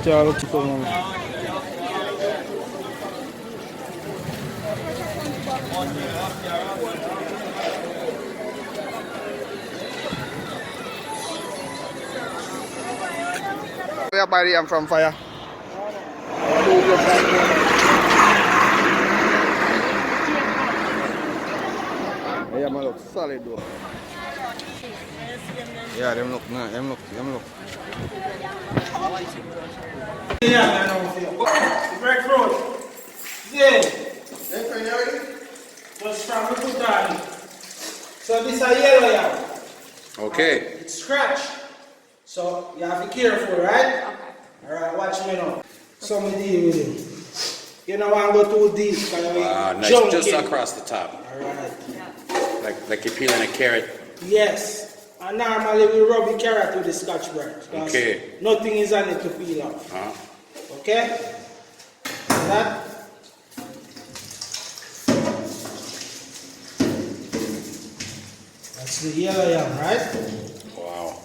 Tell chicken. Where parree I'm from fire? Yeah, man, look solid though. Yeah, them look, nah, them look. Yeah, man, the breadfruit. Yeah. Just from the put on. So this is a yellow yam. Okay. It's scratched. So you have to be careful, right? Okay. Alright, watch me now. So me deal with it. You don't want to go too deep. Nice, just across the top. Alright. Like you're peeling a carrot. Yes. And normally we rub the carrot with the Scotch Brite. Okay. Nothing is on it to peel off. Okay? So that. That's the yellow yam, right? Wow.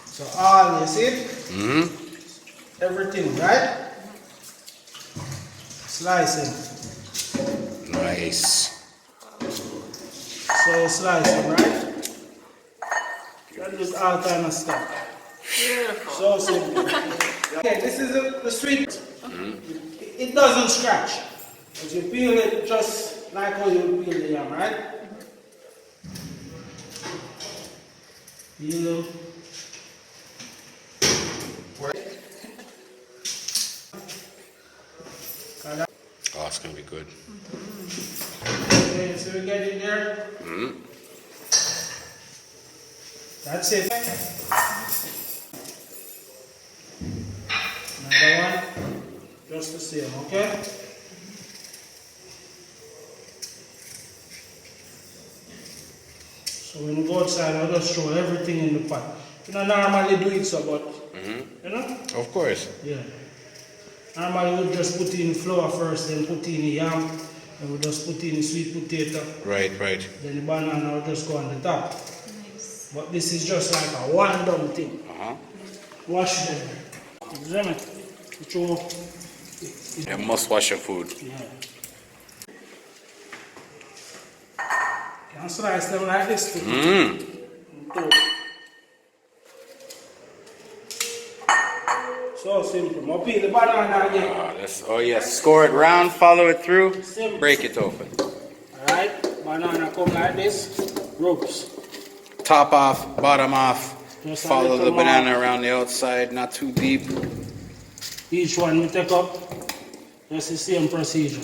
So all, you see? Everything, right? Slicing. Nice. So you slice it, right? You can use all kind of stuff. Beautiful. So simple. Okay, this is the sweet. It doesn't scratch. But you peel it just like how you peel the yam, right? Peel them. Oh, it's gonna be good. Okay, so we get it there. That's it. Another one. Just the same, okay? So when we go outside, I'll just throw everything in the pot. You know, normally do it so, but, you know? Of course. Yeah. Normally we just put in flour first, then put in the yam, and we just put in the sweet potato. Right. Then the banana will just go on the top. Nice. But this is just like a one done thing. Wash them. You must wash your food. Yeah. You can slice them like this too. So simple. I'll peel the banana again. Oh yes, score it round, follow it through, Simple. break it open. Alright, banana come like this, ropes. Top off, bottom off, Just follow the banana around the outside, not too deep. Each one we take up, just the same procedure.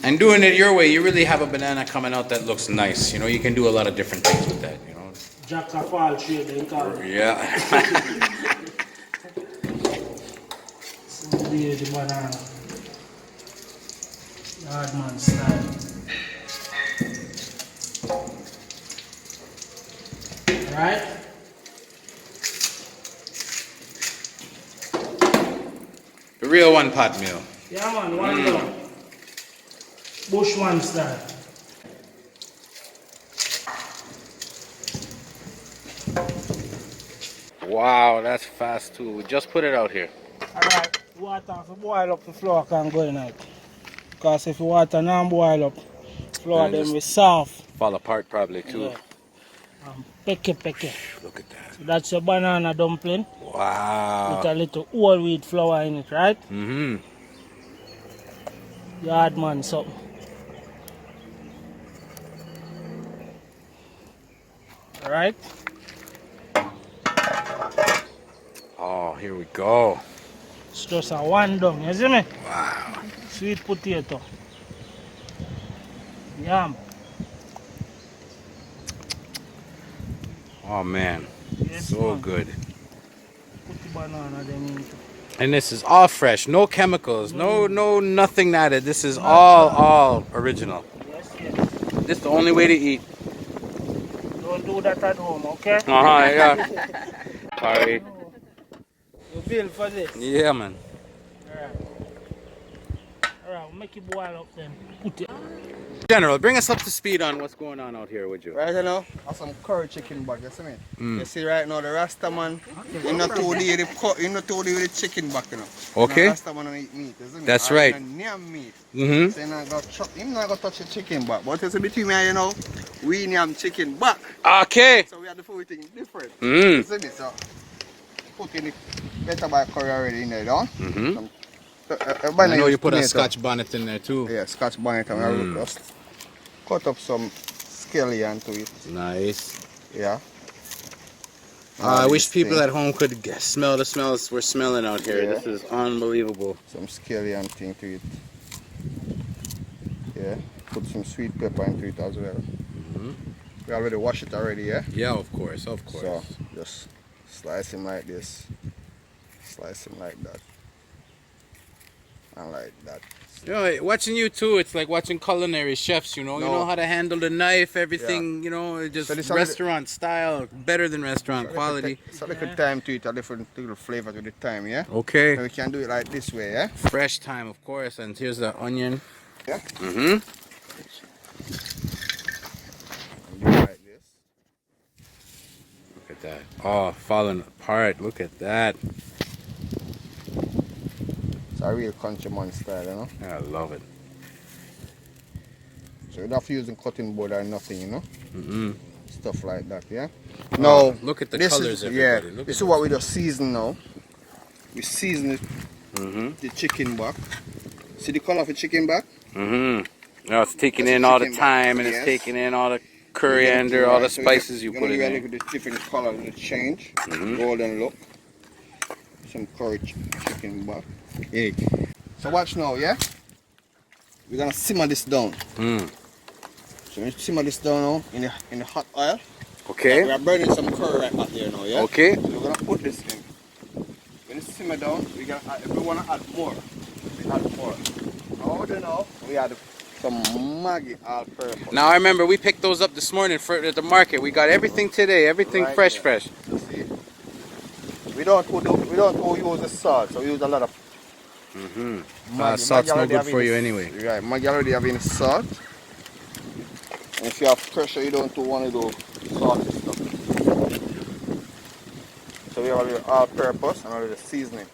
And doing it your way, you really have a banana coming out that looks nice. You know, you can do a lot of different things with that, you know. Jack of all trades, they call it. Yeah. The banana. Yaad man style. Right? The real one pot meal. Yeah man, one down. Bushman style. Wow, that's fast too. We just put it out here. Alright, water if you boil up the flour can go in it. Because if the water not boil up, flour then will soft. Fall apart probably too. Yeah. Peke. Look at that. So that's your banana dumpling. Wow. With a little whole wheat flour in it, right? Yaad man something. Alright? Oh, here we go. It's just a one down, you see me? Wow. Sweet potato. Yam. Oh man, Yes, so man. good. Put the banana then into. And this is all fresh, no chemicals, no nothing added. This is all original. Yes. This is the only way to eat. Don't do that at home, okay? Yeah. Sorry. You bill for this? Yeah, man. Alright, we'll make it boil up then. Put it. General, bring us up to speed on what's going on out here, would you? Right now, have some curry chicken back, you see me? You see right now the Rasta man, he not too deal with the chicken back, you know. Okay. You know, Rasta man don't eat meat, isn't it? That's Or right. he don't name meat. Mm-hmm. So him not gonna touch the chicken back. But you see between me and you know, we name chicken back. Okay. So we have to put things different. Mm. You see me? So put in the better by curry already in there, don't? Mm-hmm. I I know you put a Scotch bonnet in there too. Yeah, Scotch bonnet, and I will just cut up some scallion to it. Nice. Yeah. I wish people at home could smell the smells we're smelling out here. Yeah. This is unbelievable. Some scallion thing to it. Yeah. Put some sweet pepper into it as well. We already washed it already, yeah? Yeah, of course, of course. So just slice him like this. Slice him like that. And like that. You know, watching you too, it's like watching culinary chefs, you know. You No. know how to handle the knife, everything, you know, just So this restaurant style, better than restaurant quality. It's a little time to it, a different little flavor to the time, yeah? Okay. So we can do it like this way, yeah? Fresh time, of course. And here's the onion. Yeah? Mm-hmm. Do it like this. Look at that. Oh, falling apart. Look at that. It's a real countryman style, you know? I love it. So you don't have to use a cutting board or nothing, you know? Mm-hmm. Stuff like that, yeah? Oh, Now, look at the this colors, is, yeah, everybody. Look this at is what we just season now. We season it, Mm-hmm. the chicken back. See the color of the chicken back? Mm-hmm. Now it's taking That's in the all the chicken time, and back. it's Yes. taking in all the coriander, all the So spices you you're put in gonna there. look at the different color and the change. Mhm. Golden look. Some curry chicken back. Yeah. So watch now, yeah? We're gonna simmer this down. Mm. So we simmer this down now in the hot oil. We Okay. are burning some curry right out there now, yeah? Okay. So we're gonna put this in. When it simmer down, we gonna add, if we wanna add more, we add more. Now we add some Maggi all-purpose. Now I remember we picked those up this morning at the market. We got everything today, everything Right fresh, there. fresh. You see? We don't use the salt, so we use a lot of Mm-hmm. Salt's no already good having for you the- anyway. Right, Maggi already having salt. And if you have pressure, you don't want to do salty stuff. So we have a little all-purpose and a little seasoning,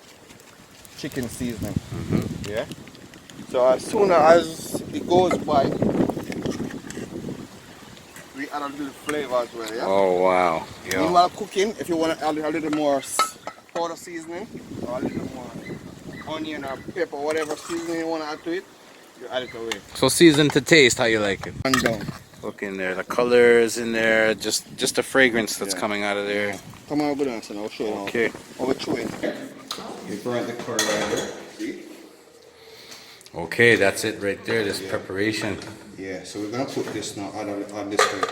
chicken seasoning. Yeah. So as soon as it goes by, we add a little flavor as well. Yeah. Oh wow. Yeah. Meanwhile cooking, if you want to add a little more powder seasoning or a little more onion or pepper, whatever seasoning you want to add to it, you add it away. So season to taste, how you like it. And down. Look in there, the colors in there, just the fragrance that's Yeah. coming out of there. Come on over there and I'll show you Okay. how we chew it. You burn the curry right there. See? Okay, that's it right there. This preparation. Yeah, so we're gonna put this now on this way.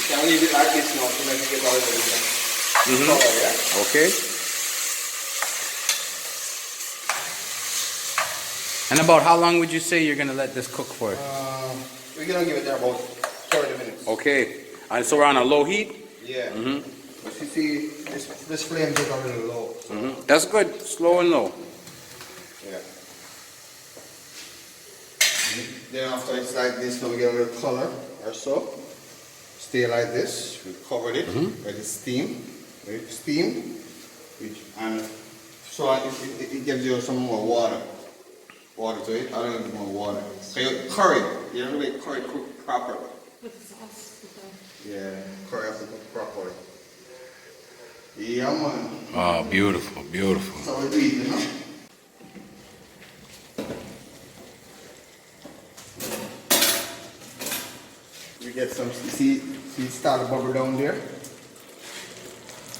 Can leave it like this now to make it get all over the color, yeah? Okay. And about how long would you say you're gonna let this cook for? We're gonna give it there about 30 minutes. Okay. And so we're on a low heat. Yeah. Mhm. But you see, this flame is a little low. So, That's good. Slow and low. yeah. Then after it's like this, now we get a little color or so. Stay like this. We covered it. Let it steam. Let it steam. And so it gives you some more water. Water to it. I don't need more water. So you curry. You don't make curry cook properly. With the sauce. Yeah, curry has to cook properly. Yeah, man. Oh, beautiful, beautiful. That's how we do it, you know? We get some, see it start to bubble down there?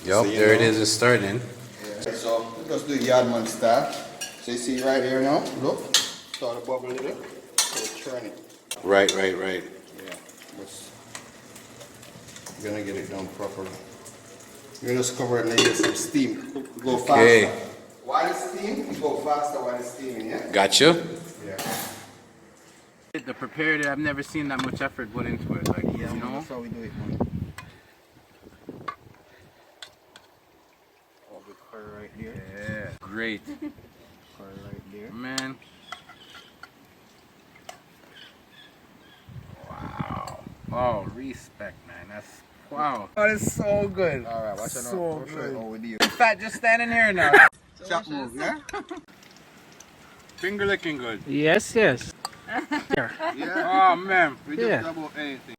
Yup, So you there it know. is. It's starting. Yeah. So let's do Yaad man style. So you see right here now, look, start to bubble a little. So turn it. Right, right, right. Yeah, we're gonna get it done properly. You're just cover it and let it get some steam. Go faster. Okay. While it's steam, go faster while it's steaming, yeah? Gotcha. Yeah. The prepared, I've never seen that much effort put into it. Like, you know. That's how we do it, man. right there. Yeah, great. Curry right there. Man. Wow. Oh, respect, man. That's wow. Oh, that's so good. Alright, watch out now. So I'll show you how we do. Fat just standing here now. Chop move, yeah? Finger licking good. Yes, yes. Yeah. Oh man, we just Yeah. double anything.